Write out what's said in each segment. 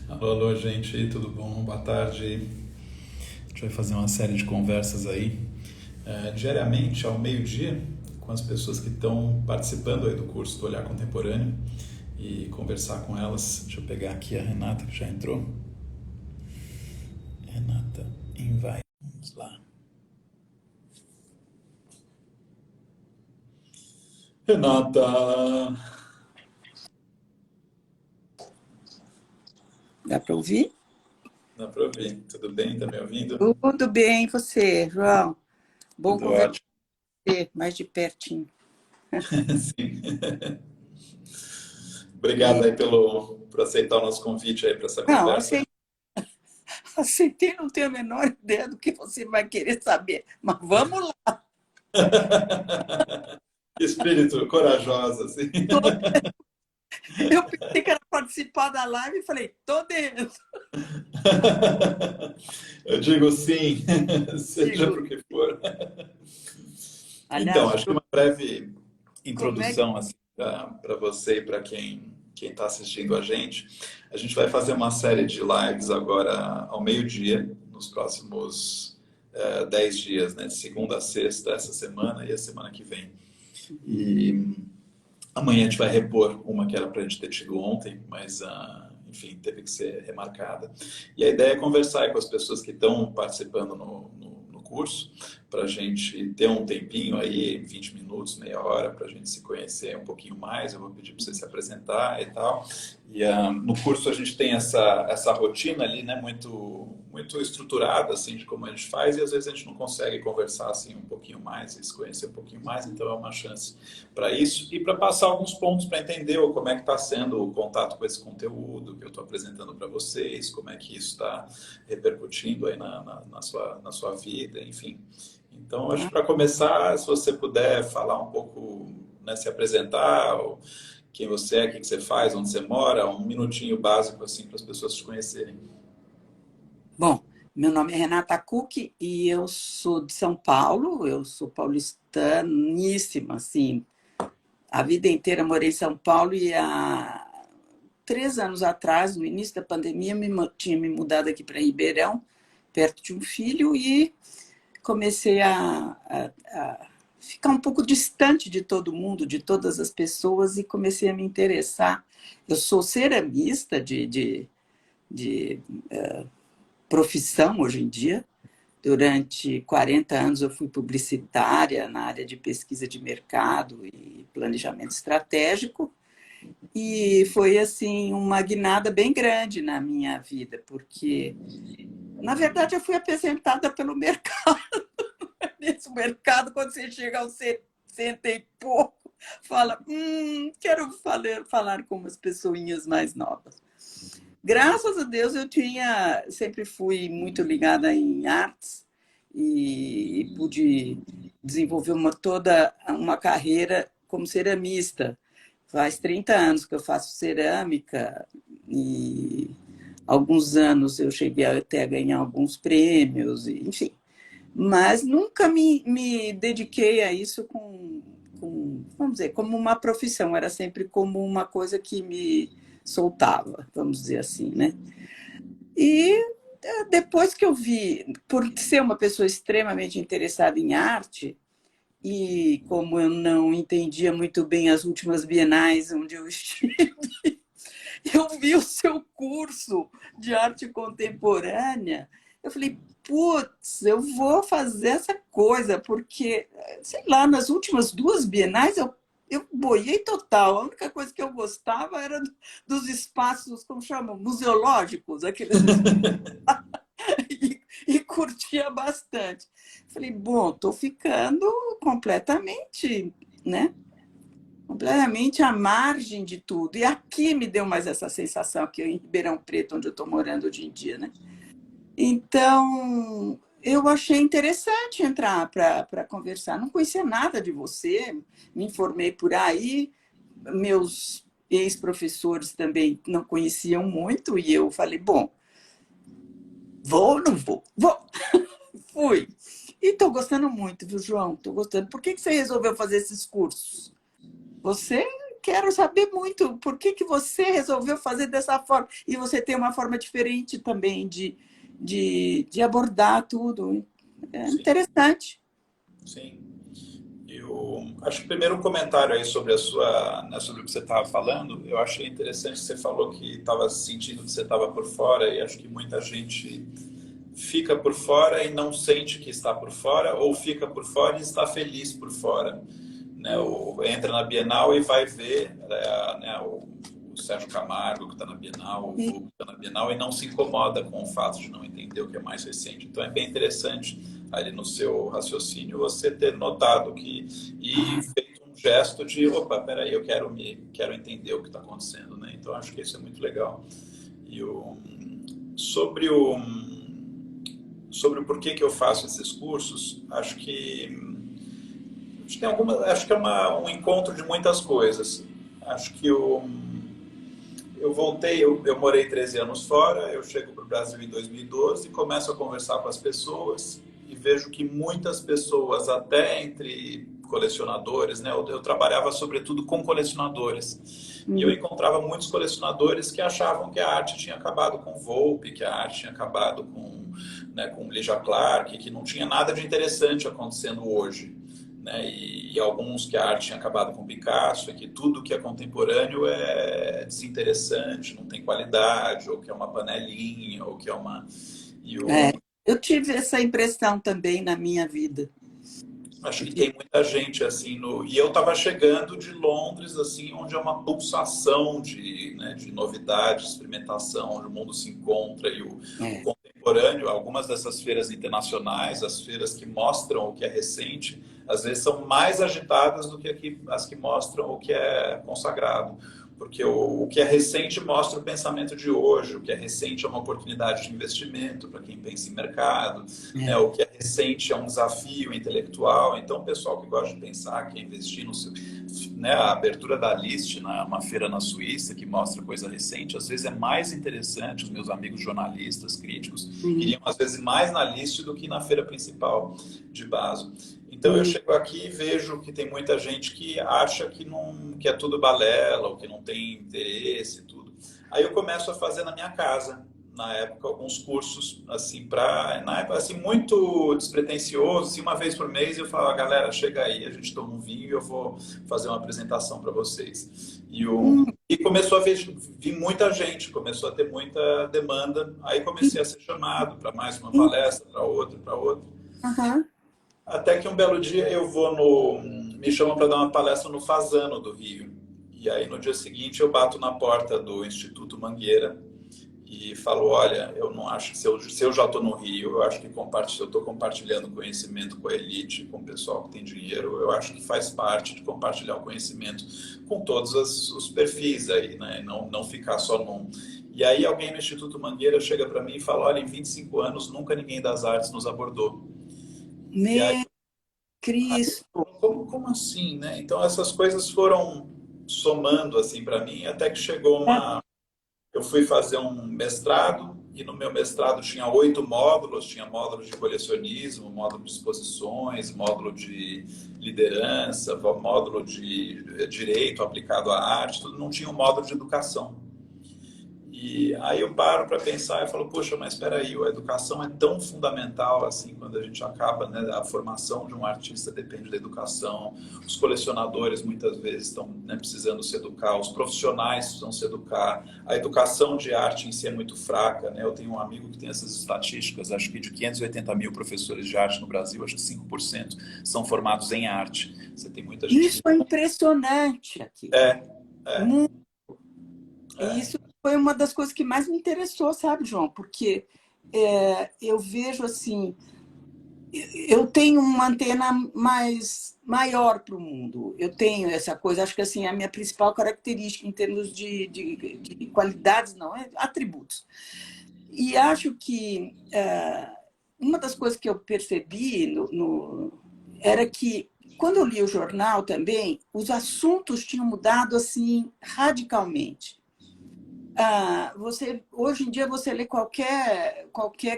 Alô, alô, gente, tudo bom? Boa tarde. A gente vai fazer uma série de conversas aí, diariamente, ao meio-dia, com as pessoas que estão participando aí do curso do Olhar Contemporâneo e conversar com elas. Deixa eu pegar aqui a Renata, que já entrou. Renata, invite. Vamos lá. Renata! Dá para ouvir? Dá para ouvir. Tudo bem? Tá me ouvindo? Tudo bem, e você, João? Bom Tudo conversar ótimo. com você, mais de pertinho. Sim. Obrigado E, aí por aceitar o nosso convite aí para essa não, conversa. aceitei, não tenho a menor ideia do que você vai querer saber, mas vamos lá. Espírito corajosa, assim. Eu pensei que era participar da live e falei, tô dentro. Eu digo sim, seja Digo, por que for. Então, aliás, acho que uma breve como é que... introdução assim, para você e para quem está assistindo a gente. A gente vai fazer uma série de lives agora ao meio-dia, nos próximos 10 dias, né? De segunda a sexta, essa semana e a semana que vem. E amanhã a gente vai repor uma que era para a gente ter tido ontem, mas, enfim, teve que ser remarcada. E a ideia é conversar aí com as pessoas que estão participando no curso, para a gente ter um tempinho aí, 20 minutos, meia hora, para a gente se conhecer um pouquinho mais. Eu vou pedir para você se apresentar e tal. E no curso a gente tem essa rotina ali, né, muito estruturada, assim, de como a gente faz, e às vezes a gente não consegue conversar, assim, um pouquinho mais, e se conhecer um pouquinho mais, então é uma chance para isso e para passar alguns pontos para entender como é que está sendo o contato com esse conteúdo que eu estou apresentando para vocês, como é que isso está repercutindo aí na sua vida, enfim. Então, acho que para começar, se você puder falar um pouco, né, se apresentar, quem você é, o que você faz, onde você mora, um minutinho básico assim para as pessoas te conhecerem. Bom, meu nome é Renata Cook e eu sou de São Paulo, eu sou paulistaníssima, assim, a vida inteira morei em São Paulo e há 3 anos atrás, no início da pandemia, tinha me mudado aqui para Ribeirão, perto de um filho, e comecei a ficar um pouco distante de todo mundo, de todas as pessoas, e comecei a me interessar. Eu sou ceramista de profissão hoje em dia. Durante 40 anos eu fui publicitária na área de pesquisa de mercado e planejamento estratégico. E foi assim uma guinada bem grande na minha vida, porque na verdade eu fui apresentada pelo mercado. Nesse mercado, quando você chega aos 60 e pouco, fala, quero falar com umas pessoinhas mais novas. Graças a Deus sempre fui muito ligada em artes e pude desenvolver toda uma carreira como ceramista. Faz 30 anos que eu faço cerâmica e alguns anos eu cheguei até a ganhar alguns prêmios, enfim. Mas nunca me dediquei a isso vamos dizer, como uma profissão. Era sempre como uma coisa que me soltava, vamos dizer assim, né? E depois que eu vi, por ser uma pessoa extremamente interessada em arte, e como eu não entendia muito bem as últimas bienais onde eu estive, eu vi o seu curso de arte contemporânea. Eu falei, putz, eu vou fazer essa coisa, porque, sei lá, nas últimas 2 bienais eu boiei total. A única coisa que eu gostava era dos espaços, como chamam, museológicos, aqueles espaços, e curtia bastante. Falei, bom, estou ficando completamente, né? Completamente à margem de tudo. E aqui me deu mais essa sensação, aqui em Ribeirão Preto, onde eu estou morando hoje em dia, né? Então, eu achei interessante entrar para conversar. Não conhecia nada de você, me informei por aí. Meus ex-professores também não conheciam muito, e eu falei, bom, vou ou não vou? Vou. Fui. E estou gostando muito, viu, João? Estou gostando. Por que você resolveu fazer esses cursos? Você quero saber muito por que você resolveu fazer dessa forma. E você tem uma forma diferente também de abordar tudo. É Sim, interessante. sim. Eu acho que o primeiro comentário aí sobre a sua, né, sobre o que você estava falando, eu achei interessante que você falou que estava sentindo que você estava por fora, e acho que muita gente fica por fora e não sente que está por fora, ou fica por fora e está feliz por fora, né? Ou entra na Bienal e vai ver, né, o Sérgio Camargo que está na Bienal, o Vulgo que está na Bienal, e não se incomoda com o fato de não entender o que é mais recente. Então é bem interessante ali no seu raciocínio você ter notado que e feito um gesto de, opa, peraí, eu quero entender o que está acontecendo, né? Então acho que isso é muito legal. E sobre o sobre o porquê que eu faço esses cursos, acho que é um encontro de muitas coisas. Acho que eu voltei, eu morei 13 anos fora, eu chego para o Brasil em 2012, começo a conversar com as pessoas e vejo que muitas pessoas, até entre colecionadores, né? Eu trabalhava sobretudo com colecionadores. E eu encontrava muitos colecionadores que achavam que a arte tinha acabado com Volpe, que a arte tinha acabado com, né, com Leja Clark, que não tinha nada de interessante acontecendo hoje, né? E alguns que a arte tinha acabado com Picasso, e que tudo que é contemporâneo é desinteressante, não tem qualidade, ou que é uma panelinha, ou que é uma... E É, eu tive essa impressão também na minha vida. acho que tem muita gente assim no... E eu estava chegando de Londres, assim, onde é uma pulsação de, né, de novidade, experimentação, onde o mundo se encontra e o É, contemporâneo. Algumas dessas feiras internacionais, as feiras que mostram o que é recente, às vezes são mais agitadas do que as que mostram o que é consagrado. Porque o que é recente mostra o pensamento de hoje, o que é recente é uma oportunidade de investimento para quem pensa em mercado, né? é. O que é recente é um desafio intelectual. Então, o pessoal que gosta de pensar, que investir no seu, né? A abertura da List, né? Uma feira na Suíça que mostra coisa recente, às vezes é mais interessante. Os meus amigos jornalistas, críticos, iriam às vezes mais na List do que na feira principal de Basel. Então eu chego aqui e vejo que tem muita gente que acha que não, que é tudo balela, ou que não tem interesse e tudo. Aí eu começo a fazer na minha casa, na época, alguns cursos assim para, na época assim muito despretensioso, assim, uma vez por mês eu falo, galera, chega aí, a gente toma um vinho e eu vou fazer uma apresentação para vocês. E começou a vir muita gente, começou a ter muita demanda. Aí comecei a ser chamado para mais uma palestra, para outra, para outra. Aham. Até que um belo dia eu vou no. Me chamam para dar uma palestra no Fasano do Rio. E aí no dia seguinte eu bato na porta do Instituto Mangueira e falo: olha, eu não acho que se eu já estou no Rio, eu acho que eu estou compartilhando conhecimento com a elite, com o pessoal que tem dinheiro, eu acho que faz parte de compartilhar o conhecimento com todos os perfis aí, né? Não ficar só num. E aí alguém no Instituto Mangueira chega para mim e fala: olha, em 25 anos nunca ninguém das artes nos abordou. E aí Meu Cristo. como assim, né? Então essas coisas foram somando assim para mim, até que chegou uma, eu fui fazer um mestrado e no meu mestrado tinha 8 módulos, tinha módulo de colecionismo, módulo de exposições, módulo de liderança, módulo de direito aplicado à arte, tudo, não tinha um módulo de educação. E aí eu paro para pensar e falo, poxa, mas espera aí, a educação é tão fundamental assim quando a gente acaba, né, a formação de um artista depende da educação, os colecionadores muitas vezes estão, né, precisando se educar, os profissionais precisam se educar, a educação de arte em si é muito fraca, né? Eu tenho um amigo que tem essas estatísticas, acho que de 580 mil professores de arte no Brasil, acho que 5% são formados em arte. Você tem muita gente Isso que... é impressionante aqui. É, é, Muito. E é, isso foi uma das coisas que mais me interessou, sabe, João? Porque eu vejo assim, eu tenho uma antena mais maior para o mundo. Eu tenho essa coisa, acho que assim, a minha principal característica em termos de qualidades, não, é atributos. E acho que uma das coisas que eu percebi era que, quando eu li o jornal também, os assuntos tinham mudado assim radicalmente. Hoje em dia você lê qualquer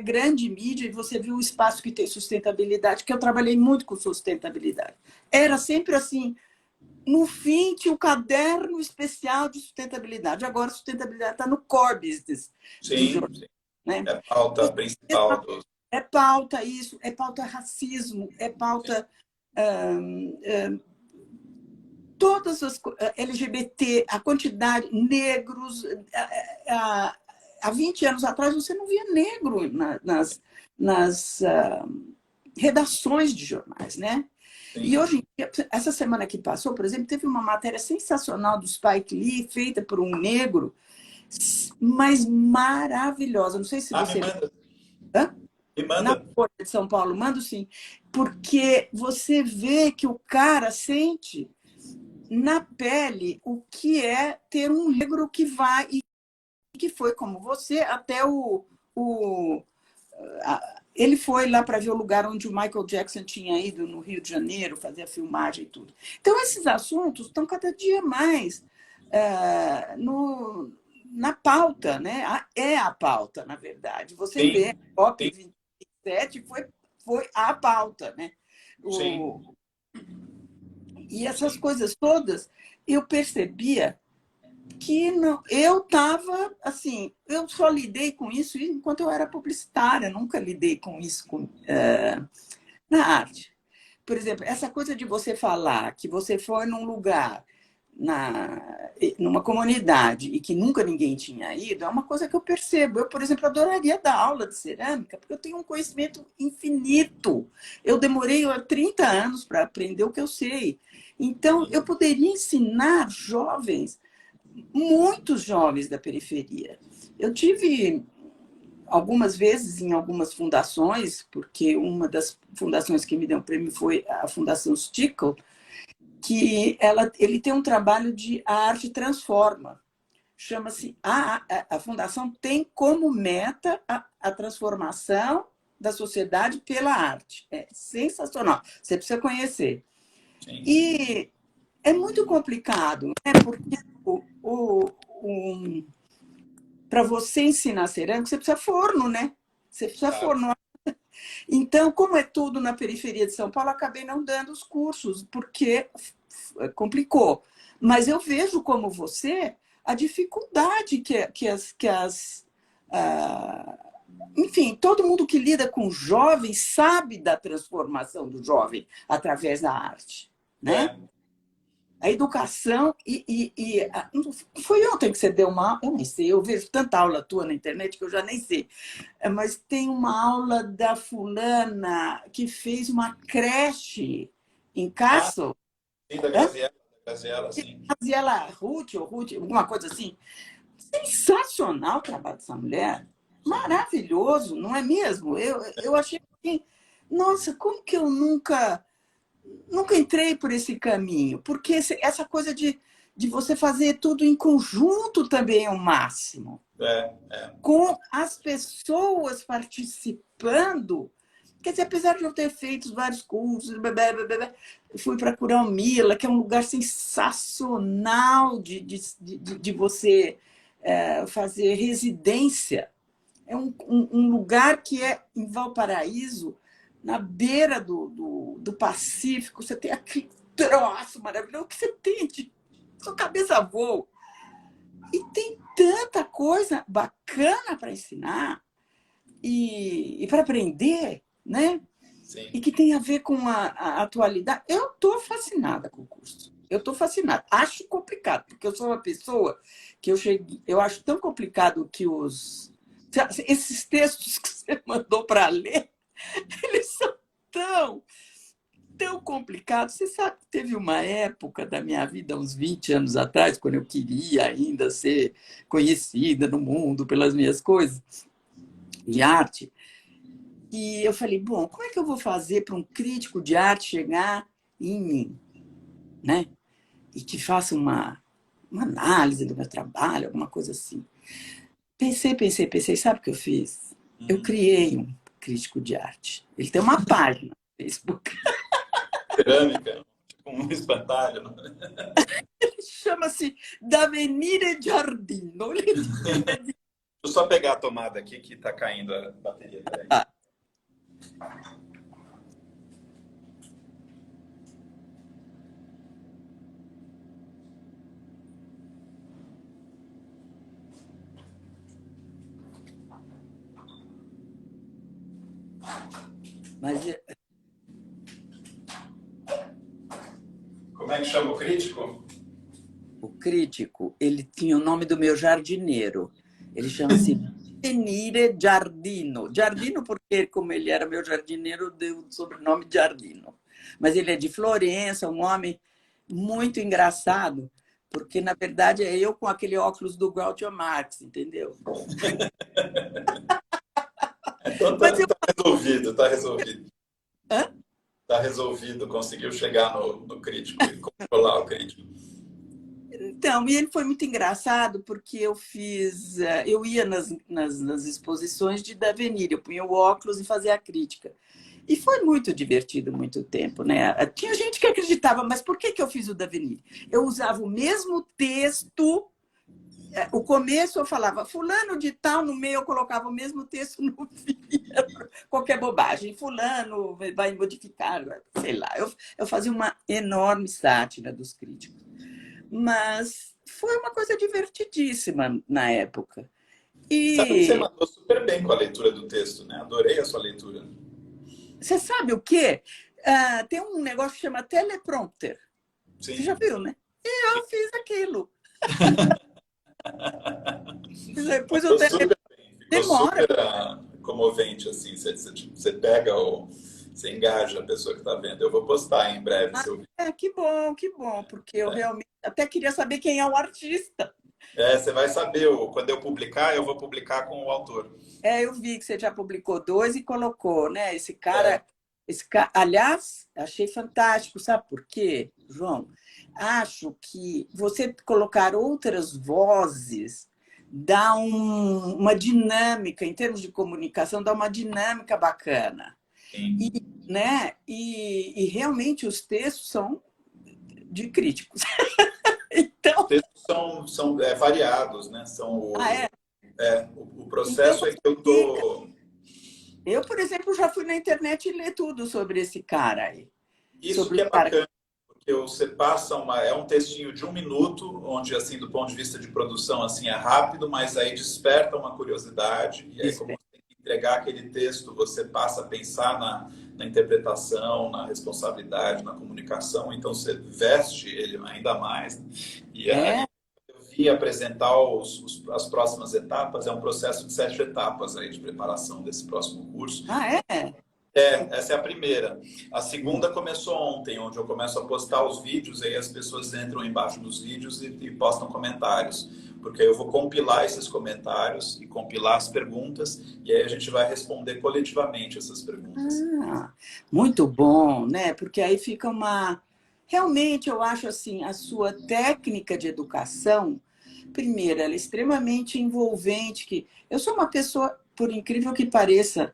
grande mídia e você vê o espaço que tem sustentabilidade, que eu trabalhei muito com sustentabilidade. Era sempre assim, no fim, tinha o caderno especial de sustentabilidade. Agora, a sustentabilidade está no core business do Sim, jornal, sim. né? É a pauta principal do... É pauta isso, é pauta racismo, é pauta todas as LGBT, a quantidade, negros. Há 20 anos atrás você não via negro nas redações de jornais, né? E Sim. hoje, essa semana que passou, por exemplo, teve uma matéria sensacional do Spike Lee, feita por um negro, mas maravilhosa. Não sei se Ah, me você... manda. Hã? Me Na manda. Folha de São Paulo, mando sim, porque você vê que o cara sente na pele o que é ter um negro que vai e que foi como você até ele foi lá para ver o lugar onde o Michael Jackson tinha ido no Rio de Janeiro fazer a filmagem e tudo. Então esses assuntos estão cada dia mais no, na pauta, né? É a pauta, na verdade. Você vê, Sim, a COP sim, 27 foi a pauta, né? O, sim, e essas sim. coisas todas eu percebia que não, eu estava assim, eu só lidei com isso enquanto eu era publicitária, nunca lidei com isso na arte. Por exemplo, essa coisa de você falar que você foi num lugar, numa comunidade e que nunca ninguém tinha ido, é uma coisa que eu percebo. Eu, por exemplo, adoraria dar aula de cerâmica, porque eu tenho um conhecimento infinito. Eu demorei 30 anos para aprender o que eu sei. Então, eu poderia ensinar jovens, muitos jovens da periferia. Eu tive algumas vezes em algumas fundações, porque uma das fundações que me deu o prêmio foi a Fundação Stickle, que ele tem um trabalho de a arte transforma. Chama-se a fundação tem como meta a transformação da sociedade pela arte. É sensacional. Você precisa conhecer. Sim. E é muito complicado, né? Porque um, para você ensinar cerâmica, você precisa forno, né? Você precisa Claro. forno. Então, como é tudo na periferia de São Paulo, acabei não dando os cursos, porque complicou. Mas eu vejo, como você, a dificuldade ah, enfim, todo mundo que lida com jovens sabe da transformação do jovem através da arte, né? É. A educação foi ontem que você deu uma... Eu nem sei, eu vejo tanta aula tua na internet que eu já nem sei. Mas tem uma aula da fulana que fez uma creche em Ah, Kassel. sim, da Graziella, sim. Graziela Ruth, ou Ruth, alguma coisa assim. Sensacional o trabalho dessa mulher. Sim. Maravilhoso, não é mesmo? Eu achei assim, nossa, como que eu nunca entrei por esse caminho? Porque essa coisa de você fazer tudo em conjunto também é o máximo. É, é. Com as pessoas participando. Quer dizer, apesar de eu ter feito vários cursos, fui para Curumila, que é um lugar sensacional de você fazer residência. É um lugar que é em Valparaíso, na beira do Pacífico. Você tem aquele troço maravilhoso que você tem de sua cabeça voa. E tem tanta coisa bacana para ensinar e para aprender, né? E Sim. que tem a ver com a atualidade. Eu estou fascinada com o curso. Eu estou fascinada. Acho complicado, porque eu sou uma pessoa que eu acho tão complicado que esses textos que você mandou para ler, eles são tão complicados. Você sabe que teve uma época da minha vida, uns 20 anos atrás, quando eu queria ainda ser conhecida no mundo pelas minhas coisas de arte, e eu falei, bom, como é que eu vou fazer para um crítico de arte chegar em mim, né? E que faça uma análise do meu trabalho, alguma coisa assim. Pensei, sabe o que eu fiz? Eu Uhum. criei um crítico de arte. Ele tem uma página no Facebook. Cerâmica, tipo um espantalho. Né? Chama-se D'Avenire Giardino. Deixa eu só pegar a tomada aqui que tá caindo a bateria. Peraí. Mas Como é que chama o crítico? o crítico, ele tinha o nome do meu jardineiro. Ele chama-se Venire Giardino. Giardino porque, como ele era meu jardineiro, deu o sobrenome Giardino. Mas ele é de Florença, um homem muito engraçado, porque, na verdade, é eu com aquele óculos do Groucho Marx, entendeu? Então Mas eu... tá resolvido, tá resolvido. Hã? Tá resolvido, conseguiu chegar no crítico e controlar o crítico. Então, e ele foi muito engraçado porque eu ia nas exposições de Davenir, eu punha o óculos e fazia a crítica. E foi muito divertido muito tempo, né? Tinha gente que acreditava, mas por que eu fiz o Davenir? Eu usava o mesmo texto, o começo eu falava fulano de tal, no meio eu colocava o mesmo texto no fim, qualquer bobagem, fulano vai modificar, sei lá. Eu fazia uma enorme sátira dos críticos. Mas foi uma coisa divertidíssima na época. Sabe que você E mandou super bem com a leitura do texto, né? Adorei a sua leitura. você sabe o quê? Tem um negócio que chama teleprompter. Você já Sim, viu, né? E eu fiz aquilo. Depois eu mandou super bem, ficou demora. super comovente, assim. Você pega você engaja a pessoa que está vendo. Eu vou postar em breve seu vídeo. Que bom, porque eu realmente até queria saber quem é o artista. Você vai saber, quando eu publicar, eu vou publicar com o autor. Eu vi que você já publicou dois e colocou, né? É, Aliás, achei fantástico, sabe por quê, João? Acho que você colocar outras vozes dá uma dinâmica, em termos de comunicação, dá uma dinâmica bacana. E, sim. né? E realmente os textos são de críticos. Os Então, textos são variados, né? é. O Então processo é você que eu fica. tô. Eu, por exemplo, já fui na internet e ler tudo sobre esse cara aí. Isso Sobre que o é cara. bacana, porque você passa é um textinho de 1 minuto, onde, assim, do ponto de vista de produção, assim, é rápido, mas aí desperta uma curiosidade, e aí, como você tem que entregar aquele texto, você passa a pensar na interpretação, na responsabilidade, na comunicação, então você veste ele ainda mais. E aí É, eu vi apresentar as próximas etapas, é um processo de 7 etapas aí de preparação desse próximo curso. é. Essa é a primeira. A segunda começou ontem, onde eu começo a postar os vídeos, aí as pessoas entram embaixo dos vídeos e postam comentários. Porque aí eu vou compilar esses comentários e compilar as perguntas, e aí a gente vai responder coletivamente essas perguntas. Ah, muito bom, né? Porque aí fica uma. Realmente, eu acho assim, a sua técnica de educação, primeiro, ela é extremamente envolvente. Que eu sou uma pessoa, por incrível que pareça,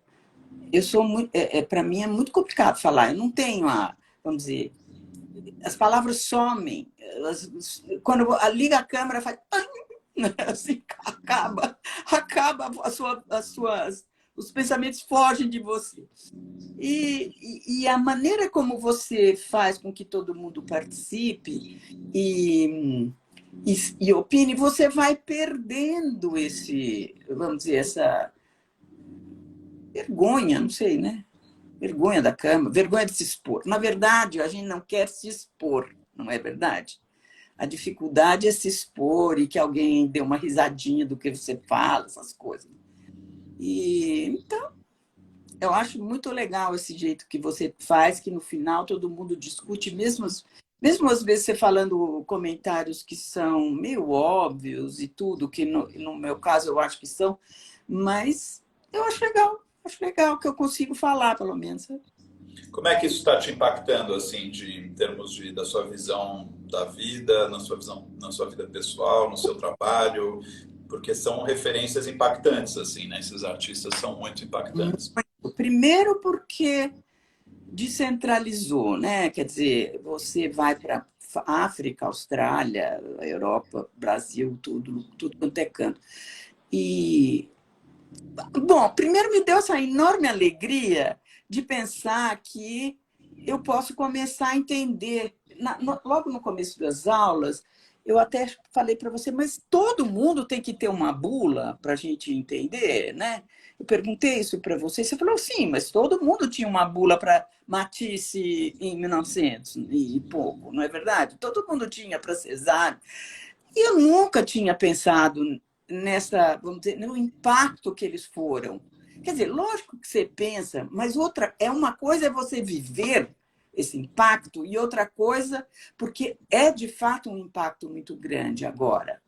eu sou muito. Para mim é muito complicado falar. Eu não tenho vamos dizer, as palavras somem. Quando liga a câmera, faz. Assim, acaba os pensamentos fogem de você. E a maneira como você faz com que todo mundo participe e opine, você vai perdendo vamos dizer, essa vergonha, não sei, né? Vergonha da Câmara, vergonha de se expor. Na verdade, a gente não quer se expor, não é verdade? A dificuldade é se expor e que alguém dê uma risadinha do que você fala, essas coisas. Então, eu acho muito legal esse jeito que você faz, que no final todo mundo discute, mesmo às vezes você falando comentários que são meio óbvios e tudo, que no meu caso eu acho que são, mas eu acho legal que eu consigo falar, pelo menos. Como é que isso está te impactando, assim, em termos da sua visão da vida, na sua vida pessoal, no seu trabalho? Porque são referências impactantes, assim, né? Esses artistas são muito impactantes. Primeiro porque descentralizou, né? Quer dizer, você vai para África, Austrália, Europa, Brasil, tudo quanto é canto. E, bom, primeiro me deu essa enorme alegria de pensar que eu posso começar a entender. Logo no começo das aulas, eu até falei para você, mas todo mundo tem que ter uma bula para a gente entender, né? Eu perguntei isso para você, você falou sim, mas todo mundo tinha uma bula para Matisse em 1900 e pouco, não é verdade? Todo mundo tinha para Cesare. E eu nunca tinha pensado nessa, vamos dizer, no impacto que eles foram. Quer dizer, lógico que você pensa, mas uma coisa é você viver esse impacto e outra coisa, porque é de fato um impacto muito grande agora.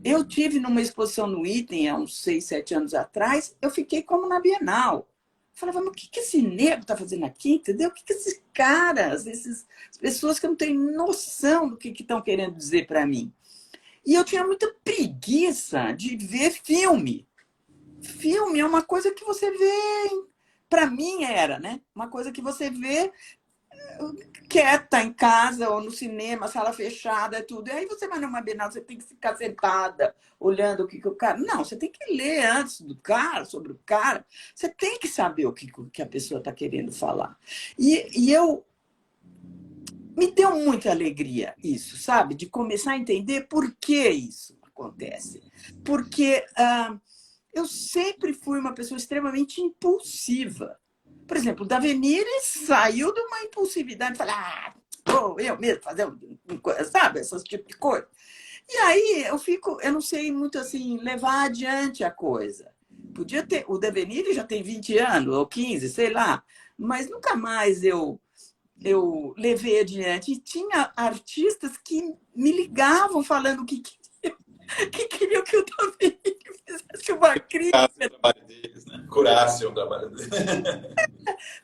Eu tive numa exposição no Item há uns 6, 7 anos atrás, eu fiquei como na Bienal. Falava, mas o que esse negro está fazendo aqui, entendeu? O que esses caras, essas pessoas que eu não tenho noção do que estão querendo dizer para mim. E eu tinha muita preguiça de ver filme. Filme é uma coisa que você vê, para mim era, né? Uma coisa que você vê quieta em casa ou no cinema, sala fechada, tudo. E aí você vai numa Bienal, você tem que ficar sentada, olhando o que o cara... Não, você tem que ler antes do cara, sobre o cara. Você tem que saber o que a pessoa está querendo falar. E eu... Me deu muita alegria isso, sabe? De começar a entender por que isso acontece. Porque eu sempre fui uma pessoa extremamente impulsiva. Por exemplo, o Davenire saiu de uma impulsividade, falei, vou eu mesmo fazer sabe, esse tipo de coisa. E aí eu não sei muito assim, levar adiante a coisa. Podia ter, o Davenire já tem 20 anos, ou 15, sei lá, mas nunca mais eu levei adiante. E tinha artistas que me ligavam falando que queriam que eu também fizesse uma crítica. O trabalho deles, né? Curasse o trabalho deles.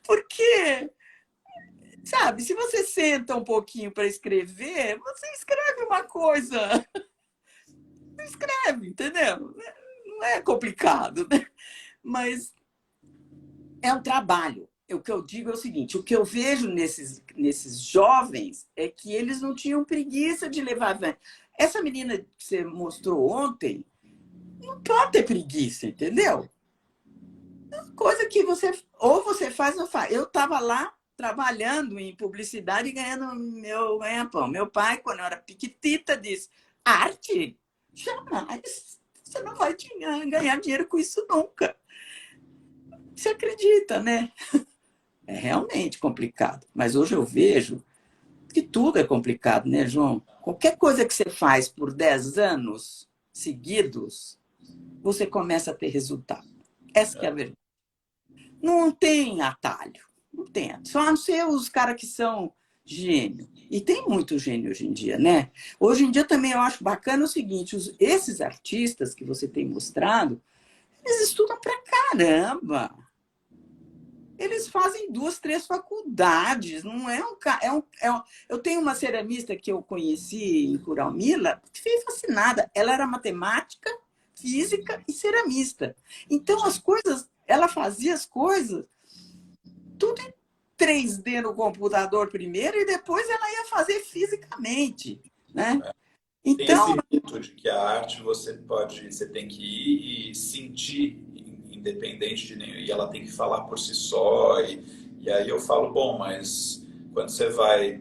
Porque, sabe, se você senta um pouquinho para escrever, você escreve uma coisa. Você escreve, entendeu? Não é complicado, né? Mas é um trabalho. O que eu digo é o seguinte, o que eu vejo nesses jovens é que eles não tinham preguiça de levar adiante. Essa menina que você mostrou ontem, não pode ter preguiça, entendeu? Coisa que ou você faz ou faz. Eu estava lá trabalhando em publicidade e ganhando meu ganha-pão. Meu pai, quando eu era piquitita, disse, arte? Jamais. Você não vai ganhar dinheiro com isso nunca. Você acredita, né? É realmente complicado. Mas hoje eu vejo que tudo é complicado, né, João? Qualquer coisa que você faz por 10 anos seguidos, você começa a ter resultado. Essa que é a verdade. Não tem atalho. Não tem. Só a não ser os caras que são gênio. E tem muito gênio hoje em dia, né? Hoje em dia também eu acho bacana o seguinte, esses artistas que você tem mostrado, eles estudam pra caramba. Eles fazem 2, 3 faculdades. Não é eu tenho uma ceramista que eu conheci em Curalmila, fiquei fascinada. Ela era matemática, física e ceramista. Então, ela fazia as coisas tudo em 3D no computador primeiro e depois ela ia fazer fisicamente, né? Tem esse Então, mito de que a arte você tem que ir e sentir independente de nenhum, e ela tem que falar por si só. E aí eu falo, bom, mas quando você vai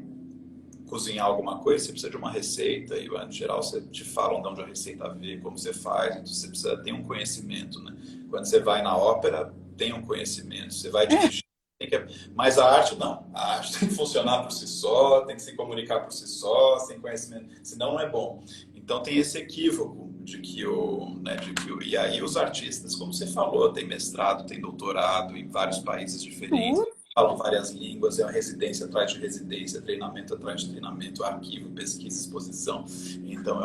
cozinhar alguma coisa, você precisa de uma receita, e em geral você te falam de onde a receita veio, como você faz, então você precisa ter um conhecimento, né? Quando você vai na ópera, tem um conhecimento, você vai dirigir, mas a arte não. A arte tem que funcionar por si só, tem que se comunicar por si só, sem conhecimento, senão não é bom. Então tem esse equívoco e aí os artistas, como você falou, tem mestrado, tem doutorado em vários países diferentes, falam várias línguas, é uma residência atrás de residência, treinamento atrás de treinamento, arquivo, pesquisa, exposição. Então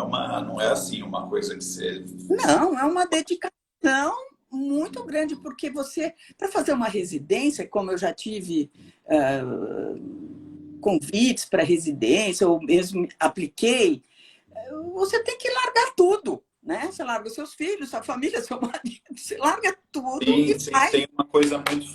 não é assim uma coisa que você... Não, é uma dedicação muito grande, porque para fazer uma residência, como eu já tive convites para residência, ou mesmo apliquei, você tem que largar tudo, né? Você larga seus filhos, sua família, seu marido, você larga tudo e vai. Tem uma coisa muito...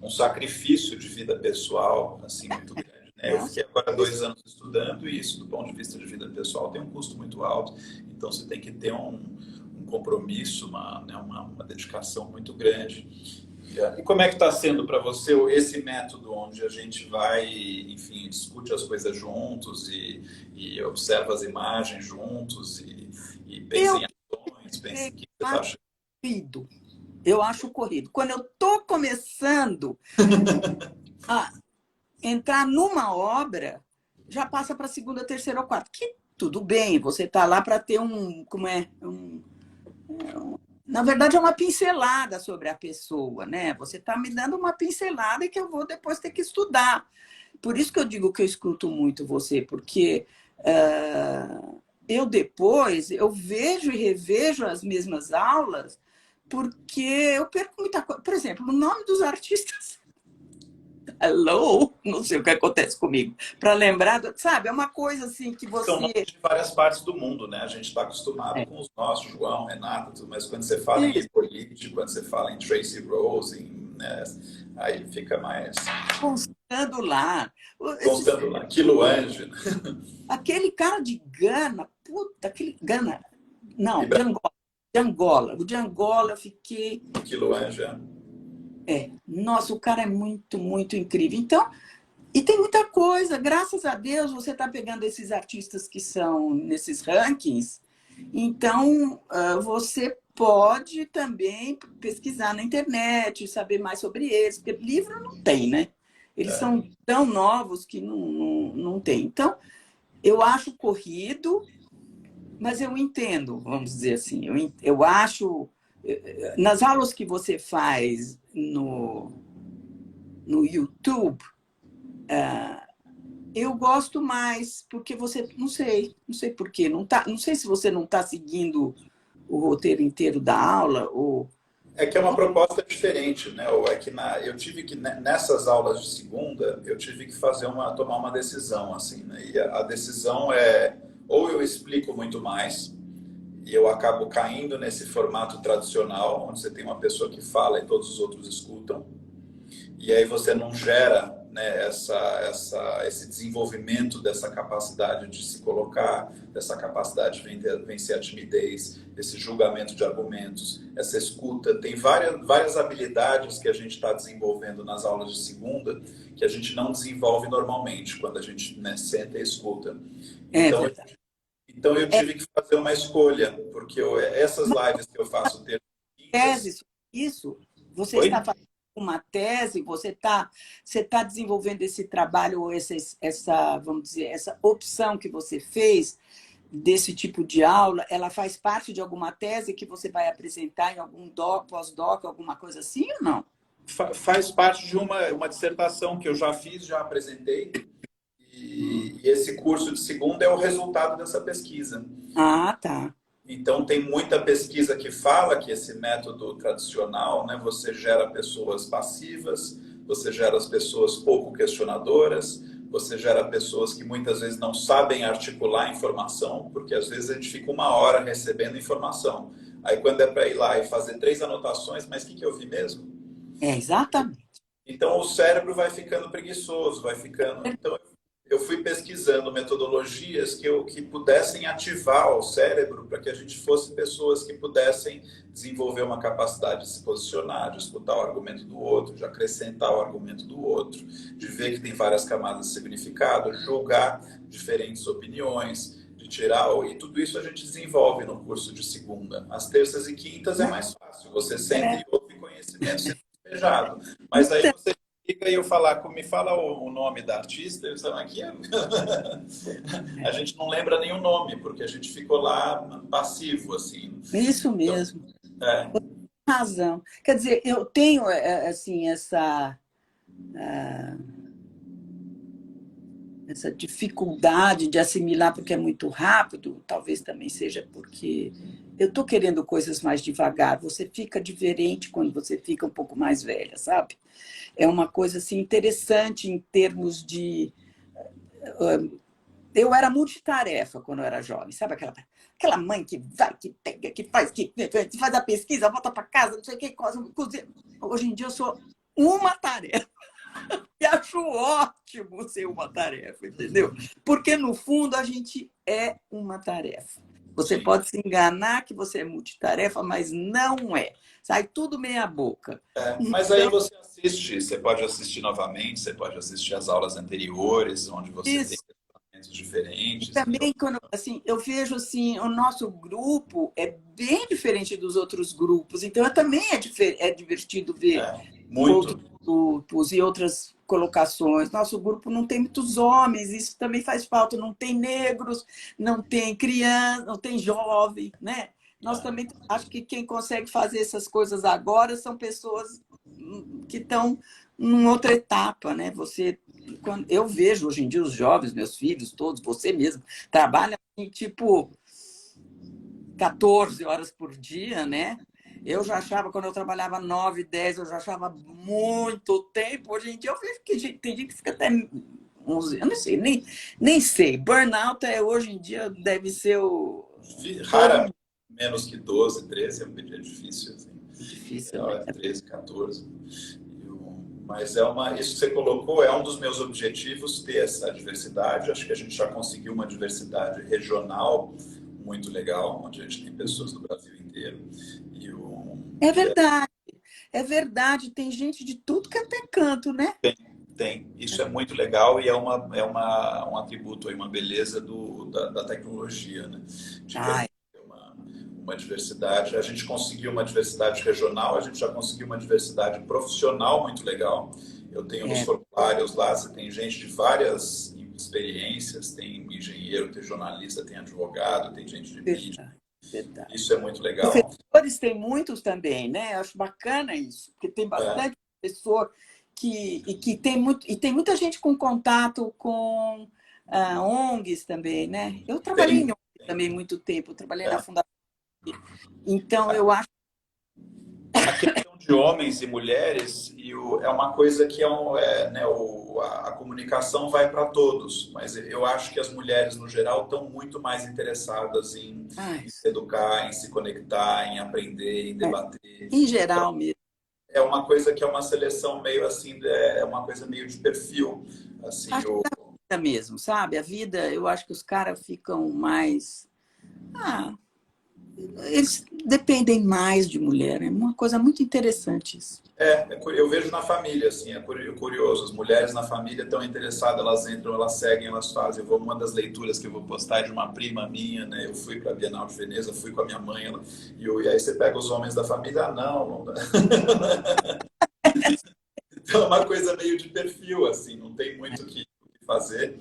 um sacrifício de vida pessoal assim, muito grande. Né? Eu fiquei agora 2 anos estudando e isso, do ponto de vista de vida pessoal, tem um custo muito alto. Então, você tem que ter um compromisso, uma dedicação muito grande. E como é que está sendo para você esse método onde a gente vai, enfim, discute as coisas juntos e observa as imagens juntos e pensa Eu em ações, pensa sei em que que eu você está acho achando? corrido. Eu acho corrido. Quando eu estou começando a entrar numa obra, já passa para a segunda, terceira ou quarta. Que tudo bem, você está lá para ter como é, na verdade é uma pincelada sobre a pessoa, né? Você está me dando uma pincelada que eu vou depois ter que estudar. Por isso que eu digo que eu escuto muito você, porque eu depois eu vejo e revejo as mesmas aulas, porque eu perco muita coisa. Por exemplo, o nome dos artistas. Hello, não sei o que acontece comigo. Para lembrar, sabe, é uma coisa assim que São você. nomes de várias partes do mundo, né? A gente está acostumado É, com os nossos, João, Renato, tudo, mas quando você fala em isso, Hippolyte, quando você fala em Tracy Rose, né, aí fica mais constando lá. Esses, constando lá. Quilo Anjo, né? aquele cara de Gana, puta, aquele Gana. E Não, de Angola. De Angola. O de Angola eu fiquei. Quilo Anjo, Nossa, o cara é muito, muito incrível. Então, e tem muita coisa, graças a Deus você está pegando esses artistas que são nesses rankings, então você pode também pesquisar na internet, saber mais sobre eles, porque livro não tem, né? Eles são tão novos que não tem. Então, eu acho corrido, mas eu entendo, vamos dizer assim, eu acho, nas aulas que você faz no YouTube, eu gosto mais, porque você, não sei por quê, não sei se você não está seguindo o roteiro inteiro da aula, ou... é que é uma proposta diferente, né? Ou é que eu tive que nessas aulas de segunda eu tive que tomar uma decisão assim, né? E a decisão é ou eu explico muito mais e eu acabo caindo nesse formato tradicional onde você tem uma pessoa que fala e todos os outros escutam e aí você não gera, né, esse desenvolvimento dessa capacidade de se colocar, dessa capacidade de vencer a timidez, esse julgamento de argumentos, essa escuta. Tem várias habilidades que a gente está desenvolvendo nas aulas de segunda que a gente não desenvolve normalmente quando a gente, né, senta e escuta. É Então, verdade. então eu tive que fazer uma escolha, porque essas lives que eu faço terças e quintas... Tese sobre isso, você está Oi? fazendo uma tese, você tá desenvolvendo esse trabalho, ou essa, vamos dizer, essa opção que você fez desse tipo de aula, ela faz parte de alguma tese que você vai apresentar em algum doc, pós-doc, alguma coisa assim ou não? Faz parte de uma dissertação que eu já fiz, já apresentei, e esse curso de segunda é o resultado dessa pesquisa. Ah, tá. Então, tem muita pesquisa que fala que esse método tradicional, né, você gera pessoas passivas, você gera as pessoas pouco questionadoras, você gera pessoas que muitas vezes não sabem articular informação, porque às vezes a gente fica uma hora recebendo informação. Aí, quando é para ir lá e fazer 3 anotações, mas o que eu vi mesmo? É, exatamente. Então o cérebro vai ficando preguiçoso, vai ficando. Então eu fui pesquisando metodologias que pudessem ativar o cérebro para que a gente fosse pessoas que pudessem desenvolver uma capacidade de se posicionar, de escutar o argumento do outro, de acrescentar o argumento do outro, de ver que tem várias camadas de significado, julgar diferentes opiniões, de tirar. E tudo isso a gente desenvolve no curso de segunda. As terças e quintas é mais fácil. Você senta É. e ouve conhecimento sendo despejado. Mas aí Então, você liga e eu falar, me fala o nome da artista, eu falo, aqui a gente não lembra nenhum nome, porque a gente ficou lá passivo, assim. isso Então, mesmo. é, Razão. Quer dizer, eu tenho assim essa dificuldade de assimilar porque é muito rápido, talvez também seja porque eu estou querendo coisas mais devagar. Você fica diferente quando você fica um pouco mais velha, sabe? É uma coisa assim interessante em termos de. Eu era multitarefa quando eu era jovem, sabe aquela mãe que vai, que pega, que faz a pesquisa, volta para casa, não sei o que, cozinha. Hoje em dia eu sou uma tarefa. E acho ótimo ser uma tarefa, entendeu? Porque, no fundo, a gente é uma tarefa. Você sim. pode se enganar que você é multitarefa, mas não é. Sai tudo meia boca. Mas aí você assiste, você pode assistir novamente, você pode assistir as aulas anteriores, onde você tem Isso. pensamentos E diferentes. também, quando, assim, eu vejo assim, o nosso grupo é bem diferente dos outros grupos, então também é divertido ver Muito. outros grupos e outras colocações. Nosso grupo não tem muitos homens, isso também faz falta, não tem negros, não tem criança, não tem jovem, né? Nós também acho que quem consegue fazer essas coisas agora são pessoas que estão em outra etapa, né? Você quando eu vejo hoje em dia os jovens, meus filhos, todos, você mesmo, trabalham tipo 14 horas por dia, né? Eu já achava, quando eu trabalhava 9, 10, eu já achava muito tempo. Hoje em dia eu vejo que tem gente que fica até 11, eu não sei, nem sei. Burnout hoje em dia deve ser o... Todo Raramente menos que 12, 13 é difícil. Assim. difícil, né? 13, 14. Mas isso que você colocou é um dos meus objetivos, ter essa diversidade. Acho que a gente já conseguiu uma diversidade regional muito legal, onde a gente tem pessoas do Brasil inteiro. É verdade, é verdade. Tem gente de tudo que até canto, né? Tem. Isso é muito legal e um atributo, uma beleza da tecnologia, né? De que a Ai, gente tem uma diversidade. A gente conseguiu uma diversidade regional, a gente já conseguiu uma diversidade profissional muito legal. Eu tenho nos é formulários lá, você tem gente de várias experiências, tem engenheiro, tem jornalista, tem advogado, tem gente de mídia. verdade, verdade. Isso é muito legal. Professores tem muitos também, né? Eu acho bacana isso, porque tem É, bastante professor que tem muito, e tem muita gente com contato com ONGs também, né? Eu trabalhei em tem. ONG também muito tempo, eu trabalhei na É. Fundação. Então eu acho A questão de homens e mulheres é uma coisa que né, a comunicação vai para todos, mas eu acho que as mulheres, no geral, estão muito mais interessadas ai, em se educar, em se conectar, em aprender, em é, debater. em geral mesmo. É uma coisa que é uma seleção meio assim, é uma coisa meio de perfil. Assim, Acho que da vida mesmo, sabe? A vida, eu acho que os caras ficam mais. Ah, eles dependem mais de mulher. É uma coisa muito interessante isso. eu vejo na família, assim, é curioso. As mulheres na família estão interessadas, elas entram, elas seguem, elas fazem. Uma das leituras que eu vou postar é de uma prima minha, né? Eu fui para a Bienal de Veneza, fui com a minha mãe, e aí você pega os homens da família, não dá. Então é uma coisa meio de perfil, assim, não tem muito o que fazer.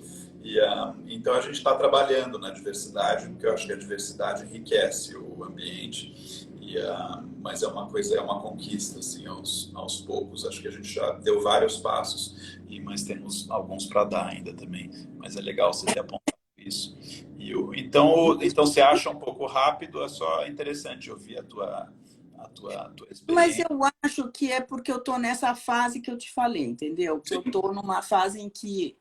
Então a gente está trabalhando na diversidade, porque eu acho que a diversidade enriquece o ambiente. Mas é uma conquista, assim, aos poucos. Acho que a gente já deu vários passos, mas temos alguns para dar ainda também. Mas é legal você ter apontado isso. Então você acha um pouco rápido, é só interessante ouvir a tua Mas experiência. eu acho que é porque eu estou nessa fase que eu te falei, entendeu? Que eu estou numa fase em que,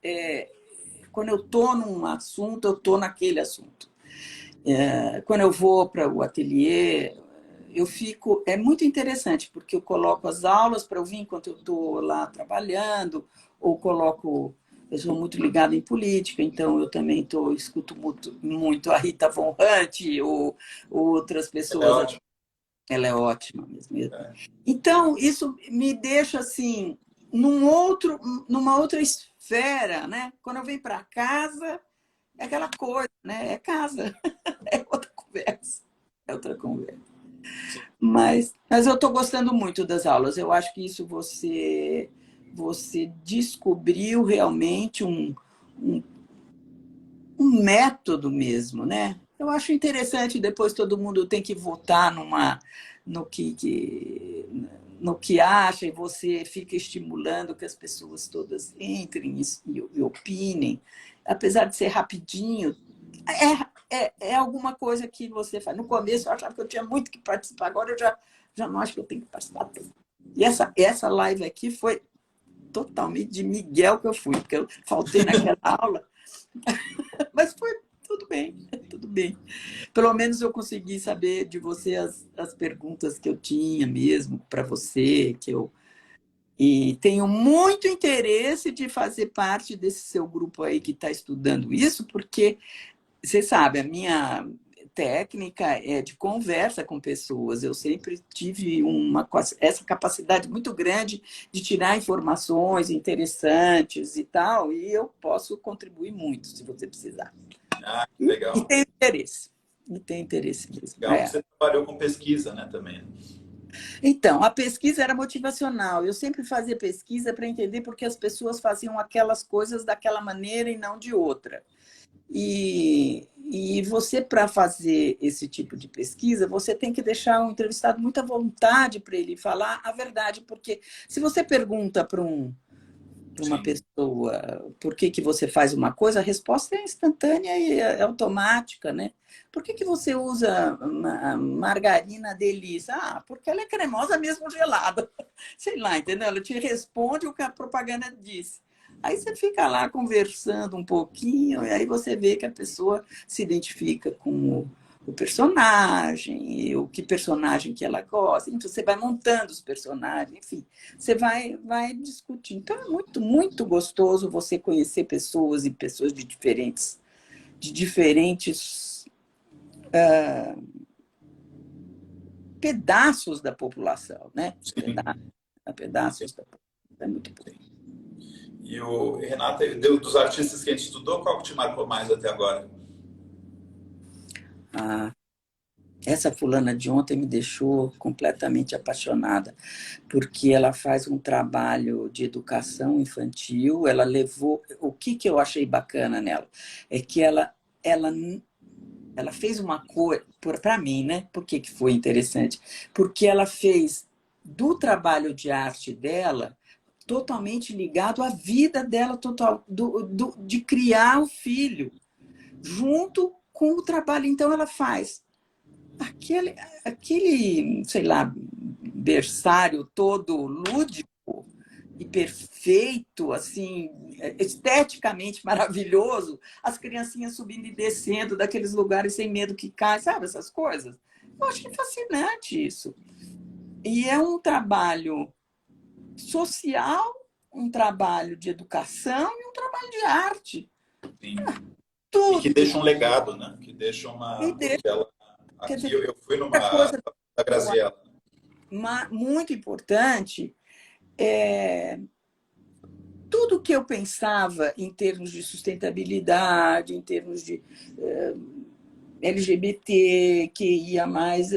quando eu estou num assunto, eu estou naquele assunto. Quando eu vou para o ateliê, eu fico. É muito interessante, porque eu coloco as aulas para ouvir enquanto eu estou lá trabalhando, ou coloco. Eu sou muito ligada em política, então eu também escuto muito a Rita Von Hunt ou outras É pessoas. ótimo. Ela é ótima mesmo. Então, isso me deixa assim, numa outra esfera, né? Quando eu venho para casa, é aquela coisa, né? É casa, é outra conversa. É outra conversa. Mas eu estou gostando muito das aulas. Eu acho que isso você descobriu realmente um, um método mesmo, né? Eu acho interessante, depois todo mundo tem que votar no no que acha, e você fica estimulando que as pessoas todas entrem e opinem. Apesar de ser rapidinho, é alguma coisa que você faz. No começo eu achava que eu tinha muito que participar, agora eu já não acho que eu tenho que participar tanto. E essa live aqui foi totalmente de Miguel que eu fui, porque eu faltei naquela aula. Mas foi tudo bem, tudo bem. Pelo menos eu consegui saber de você as perguntas que eu tinha mesmo para você, e tenho muito interesse de fazer parte desse seu grupo aí que está estudando isso, porque você sabe, técnica de conversa com pessoas. Eu sempre tive essa capacidade muito grande de tirar informações interessantes e tal, e eu posso contribuir muito, se você precisar. Ah, que E legal. tem interesse. E tem interesse mesmo. Legal que você trabalhou com pesquisa, né, também. Então, a pesquisa era motivacional. Eu sempre fazia pesquisa para entender por que as pessoas faziam aquelas coisas daquela maneira e não de outra. E você, para fazer esse tipo de pesquisa, você tem que deixar o entrevistado muita vontade para ele falar a verdade, porque se você pergunta para uma Sim. pessoa por que você faz uma coisa, a resposta é instantânea e é automática, né? Por que você usa margarina Delícia? Ah, porque ela é cremosa mesmo gelada. Sei lá, entendeu? Ela te responde o que a propaganda disse. Aí você fica lá conversando um pouquinho e aí você vê que a pessoa se identifica com o personagem, e o que personagem que ela gosta. Então, você vai montando os personagens, enfim, você vai discutir. Então, é muito, muito gostoso você conhecer pessoas e pessoas de diferentes pedaços da população, né? Sim. Pedaços da população. É muito bom. Sim. E o Renata, dos artistas que a gente estudou, qual que te marcou mais até agora? Ah, essa fulana de ontem me deixou completamente apaixonada, porque ela faz um trabalho de educação infantil, ela levou... O que eu achei bacana nela? É que ela fez uma coisa, para mim, né? Por que foi interessante? Porque ela fez do trabalho de arte dela totalmente ligado à vida dela, total, de criar o filho, junto com o trabalho. Então, ela faz aquele, sei lá, berçário todo lúdico e perfeito, assim, esteticamente maravilhoso, as criancinhas subindo e descendo daqueles lugares sem medo que cai, sabe essas coisas? Eu acho fascinante isso. E é um trabalho social, um trabalho de educação e um trabalho de arte. Sim. E que Tudo. deixa um legado, né? Que deixa E uma... deixa, Porque ela... quer Aqui dizer, eu fui muita numa coisa da Graziella. muito importante é tudo que eu pensava em termos de sustentabilidade, em termos de LGBT, que ia mais